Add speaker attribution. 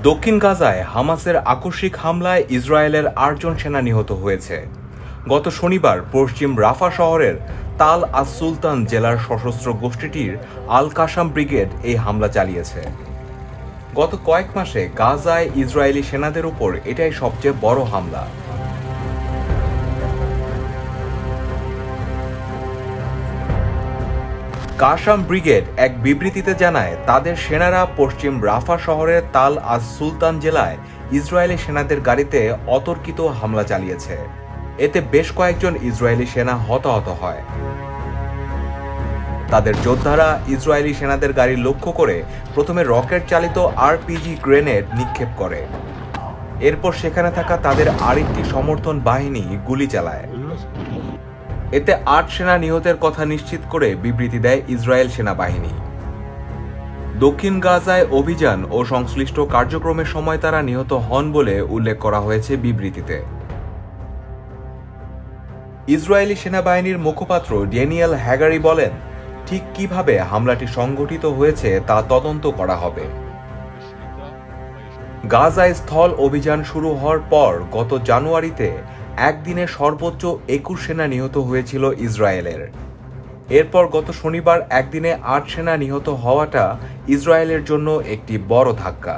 Speaker 1: দক্ষিণ গাজায় হামাসের আকস্মিক হামলায় ইসরায়েলের ৮ জন সেনা নিহত হয়েছে। গত শনিবার পশ্চিম রাফা শহরের তাল আস সুলতান জেলার সশস্ত্র গোষ্ঠীটির আল কাসাম ব্রিগেড এই হামলা চালিয়েছে। গত কয়েক মাসে গাজায় ইসরায়েলি সেনাদের উপর এটাই সবচেয়ে বড় হামলা। কাসাম ব্রিগেড এক বিবৃতিতে জানায়, তাদের সেনারা পশ্চিম রাফা শহরের তাল আস সুলতান জেলায় ইসরায়েলি সেনাদের গাড়িতে অতর্কিত হামলা চালিয়েছে। এতে বেশ কয়েকজন ইসরায়েলি সেনা হতাহত হয়। তাদের যোদ্ধারা ইসরায়েলি সেনাদের গাড়ি লক্ষ্য করে প্রথমে রকেট চালিত আরপিজি গ্রেনেড নিক্ষেপ করে। এরপর সেখানে থাকা তাদের আরেকটি সমর্থন বাহিনী গুলি চালায়। এতে ৮ সেনা নিহতের কথা নিশ্চিত করে বিবৃতি দেয় ইসরায়েল সেনাবাহিনী। দক্ষিণ গাজায় অভিযান ও সংশ্লিষ্ট কার্যক্রমের সময় তারা নিহত হন বলে উল্লেখ করা হয়েছে বিবৃতিতে। ইসরায়েলি সেনাবাহিনীর মুখপাত্র ড্যানিয়েল হ্যাগারি বলেন, ঠিক কিভাবে হামলাটি সংঘটিত হয়েছে তা তদন্ত করা হবে। গাজায় স্থল অভিযান শুরু হওয়ার পর গত জানুয়ারিতে একদিনে সর্বোচ্চ ২১ সেনা নিহত হয়েছিল ইসরায়েলের। এরপর গত শনিবার একদিনে ৮ সেনা নিহত হওয়াটা ইসরায়েলের জন্য একটি বড় ধাক্কা।